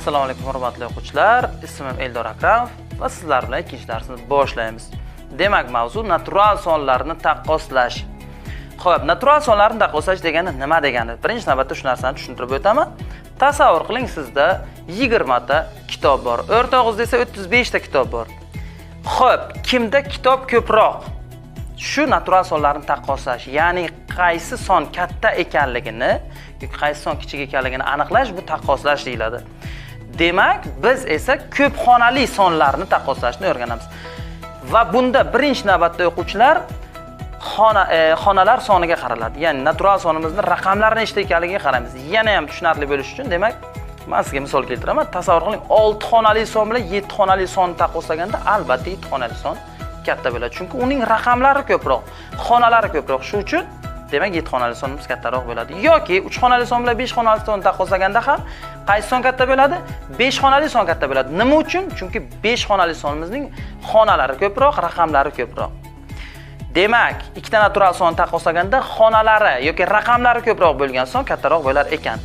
Assalomu alaykum hurmatli o'quvchilar. Ismim Eldor Akramov va sizlar bilan ikkinchi darsni boshlaymiz. Demak, mavzu natural sonlarni taqqoslash. Xo'p, natural sonlarni taqqoslash degani nima degani? Birinchi navbatda shu narsani tushuntirib o'taman. Tasavvur qiling, sizda 20 ta kitob bor. O'rtog'ingizda esa 35 ta kitob bor. Xo'p, kimda kitob ko'proq? Shu natural sonlarni taqqoslash, ya'ni qaysi son katta ekanligini yoki qaysi son kichik ekanligini aniqlash bu taqqoslash deyiladi. Demak, biz esa ko'p xonali sonlarni taqqoslashni o'rganamiz. Va bunda birinchi navbatda o'quvchilar xonalar soniga qaraladi. Ya'ni natural sonimizning raqamlari nechta ekanligiga qaraymiz. Yana ham tushunarli bo'lish uchun, demak, men sizga misol keltiraman. Tasavvur qiling, 6 xonali son bilan 7 xonali sonni taqqoslaganda albatta 7 xonali son katta bo'ladi. Chunki uning raqamlari ko'proq, xonalari ko'proq. Shuning uchun demak 7 xonali sonimiz kattaroq bo'ladi. Yoki 3 xonali son bilan 5 xonali son taqqoslaganda ham qaysi son katta bo'ladi? 5 xonali son katta bo'ladi. Nima uchun? Chunki 5 xonali sonimizning xonalari ko'proq, raqamlari ko'proq. Demak, ikkita natural son taqqoslaganda xonalari yoki raqamlari ko'proq bo'lgan son kattaroq bo'lar ekan.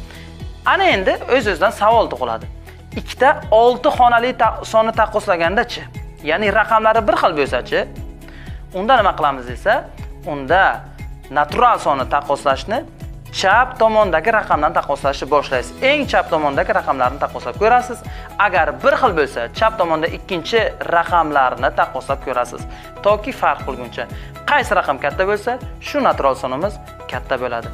Ana endi o'z-o'zidan savol tug'iladi. Ikkita 6 xonali sonni taqqoslaganda-chi? Ya'ni raqamlari bir xil bo'lsa-chi? Unda nima qilamiz desa, unda natural sonni taqqoslashni chap tomondagi raqamdan taqqoslashni boshlaysiz. Eng chap tomondagi raqamlarni taqqoslab ko'rasiz. Agar bir xil bo'lsa, chap tomonda ikkinchi raqamlarni taqqoslab ko'rasiz. Toki farq qilguncha. Qaysi raqam katta bo'lsa, shu natural sonimiz katta bo'ladi.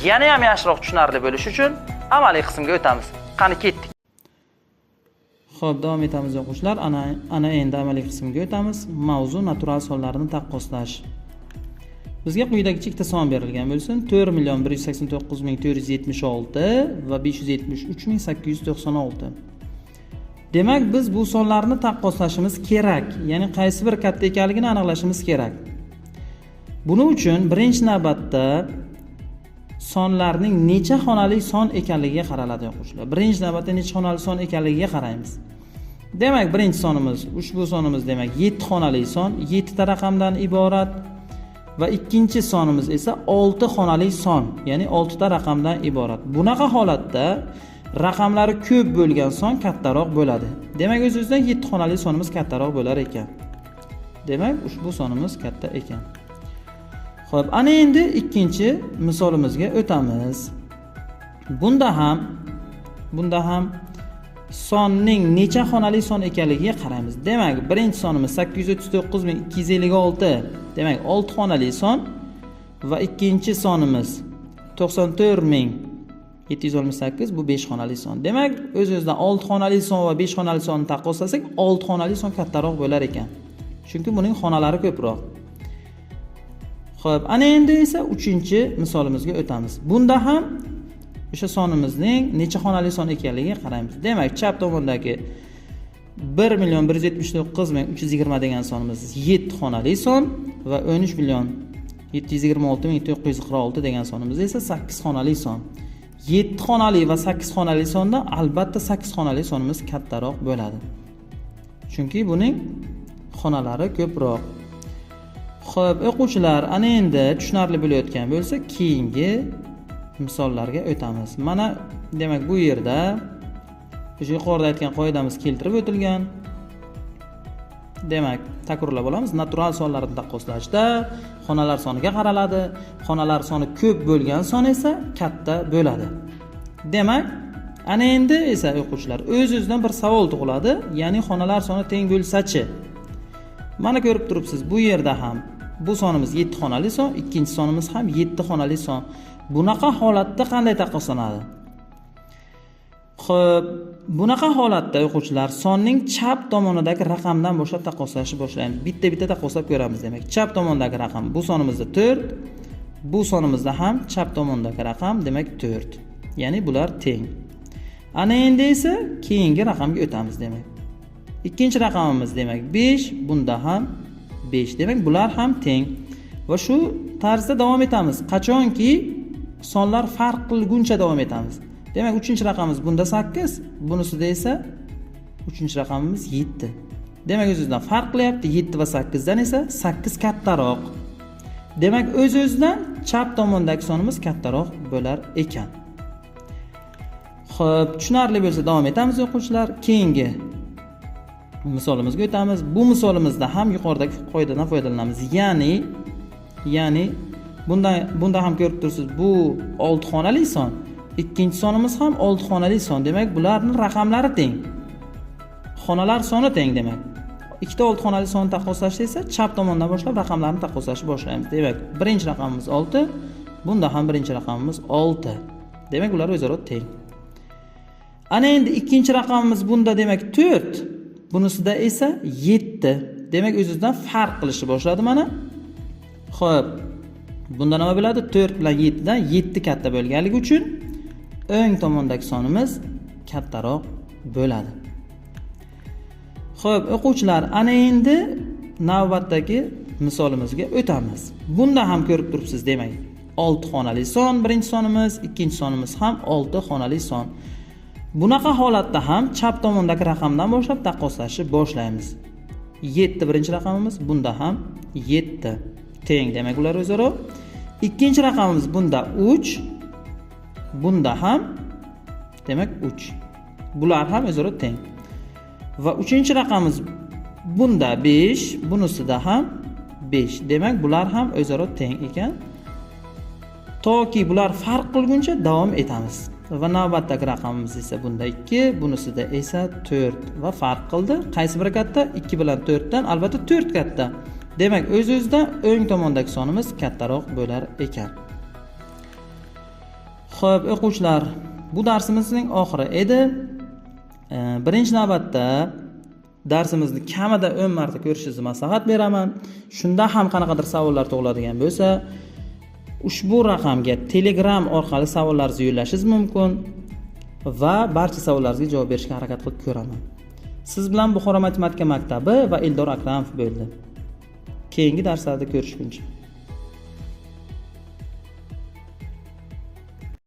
Yana ham yaxshiroq tushunarli bo'lish uchun amaliy qismga o'tamiz. Qani ketdik. Xo'p, davom etamiz o'quvchilar. Ana endi amaliy qismga o'tamiz. Mavzu natural sonlarni taqqoslash. Bizga quyidagicha ikkita son berilgan bo'lsin. 4.189.476 va 573.896. Demak, biz bu sonlarni taqqoslashimiz kerak. Ya'ni qaysi bir katta ekanligini aniqlashimiz kerak. Buning uchun birinchi navbatda sonlarning necha xonali son ekanligiga qaraladi o'quvchilar. Birinchi navbatda necha xonali son ekanligiga qaraymiz. Demak, birinchi sonimiz, ushbu sonimiz demak 7 xonali son, 7 ta raqamdan iborat va ikkinchi sonimiz esa 6 xonali son, ya'ni 6 ta raqamdan iborat. Bunaqa holatda raqamlari ko'p bo'lgan son kattaroq bo'ladi. Demak, o'z-o'zidan 7 xonali sonimiz kattaroq bo'lar ekan. Demak, ushbu sonimiz katta ekan. Xo'p, ana endi ikkinchi misolimizga o'tamiz. Bunda ham sonning necha xonali son ekanligiga qaraymiz. Demak, birinchi sonimiz 839.256, demak 6 xonali son va ikkinchi sonimiz 94.768, bu 5 xonali son. Demak, o'z-o'zidan 6 xonali son va 5 xonali sonni taqqoslasak, 6 xonali son kattaroq bo'lar ekan. Chunki buning xonalari ko'proq. Xo'p, ana endi esa 3-misolimizga o'tamiz. Bunda ham o'sha sonimizning necha xonali son ekanligiga qaraymiz. Demak, chap tomondagi 1.179.320 degan sonimiz 7 xonali son va 13.726.946 degan sonimiz esa 8 xonali son. 7 xonali va 8 xonali sonda albatta 8 xonali sonimiz kattaroq bo'ladi. Chunki buning xonalari ko'proq. Xo'p, o'quvchilar, ana endi tushunarli bo'layotgan bo'lsa, keyingi misollarga o'tamiz. Mana demak bu yerda o'sha yuqorida aytgan qoidamiz keltirib o'tilgan. Demak, takrorlab olamiz. Natural sonlarni taqqoslashda xonalar soniga qaraladi. Xonalar soni ko'p bo'lgan son esa katta bo'ladi. Demak, ana endi esa o'quvchilar, o'z-o'zidan bir savol tug'iladi. Ya'ni xonalar soni teng bo'lsa-chi? Mana ko'rib turibsiz, bu yerda ham bu sonimiz 7 xonali son, ikkinchi sonimiz ham 7 xonali son. Bunaqa holatda qanday taqqoslanadi? Xo'p, bunaqa holatda o'quvchilar sonning chap tomonidagi raqamdan boshlab taqqoslashni boshlaymiz. Bitta-bitta taqqoslab ko'ramiz demak. Chap tomondagi raqam bu sonimizda 4, bu sonimizda ham chap tomondagi raqam demak 4. Ya'ni bular teng. Ana endi esa keyingi raqamga o'tamiz demak. Ikkinchi raqamimiz demak 5, bunda ham 5. Demak, bular ham teng. Va shu tarzda davom etamiz. Qachonki sonlar farq qilguncha davom etamiz. Demak, 3-raqamimiz bunda 8, bunisida esa 3-raqamimiz 7. Demak, o'z-o'zidan farq qilyapti. 7 va 8 dan esa 8 kattaroq. Demak, o'z-o'zidan chap tomondagi sonimiz kattaroq bo'lar ekan. Xo'p, tushunarli bo'lsa davom etamiz o'quvchilar. Keyingi misolimizga o'tamiz. Bu misolimizda ham yuqoridagi qoidadan foydalanamiz. Ya'ni bunda ham ko'rib turibsiz, bu 6 xonali son. Ikkinchi sonimiz ham 6 xonali son. Demak, bularning raqamlari teng. Xonalar soni teng demak. Ikkita 6 xonali sonni taqqoslashda esa chap tomondan boshlab raqamlarni taqqoslashni boshlaymiz. Demak, birinchi raqamimiz 6, bunda ham birinchi raqamimiz 6. Demak, ular o'zaro teng. Ana endi ikkinchi raqamimiz bunda demak 4, bunisida esa 7. Demak, o'zidan farq qilishni boshladi mana. Xo'p, bunda nima bo'ladi? 4 bilan 7 dan 7 katta bo'lganligi uchun o'ng tomondagi sonimiz kattaroq bo'ladi. Xo'p, o'quvchilar, ana endi navbatdagi misolimizga o'tamiz. Bunda ham ko'rib turibsiz, demak, 6 xonali son birinchi sonimiz, ikkinchi sonimiz ham 6 xonali son. Bunaqa holatda ham chap tomondagi raqamdan boshlab taqqoslashni boshlaymiz. 7 birinchi raqamimiz, bunda ham 7 teng, demak ular o'zaro. Ikkinchi raqamimiz bunda 3, bunda ham demak 3. Bular ham o'zaro teng. Va uchinchi raqamimiz bunda 5, bunisida ham 5. Demak, bular ham o'zaro teng ekan. Toki bular farq qilguncha davom etamiz. Va navbatdagi raqamimiz esa bunda 2, bunisida esa 4 va farq qildi. Qaysi biri katta? 2 bilan 4 dan albatta 4 katta. Demak, o'z-o'zidan o'ng tomondagi sonimiz kattaroq bo'lar ekan. Xo'p, o'quvchilar, bu darsimizning oxiri edi. Birinchi navbatda darsimizni kamida 10 marta ko'rishingizni maslahat beraman. Shunda ham qanaqadir savollar tug'iladigan bo'lsa, ushbu raqamga Telegram orqali savollaringizni yo'llashingiz mumkin va barcha savollaringizga javob berishga harakat qilib ko'raman. Siz bilan Buxoro matematika maktabi va Eldor Akramov bo'ldi. Keyingi darslarda ko'rishguncha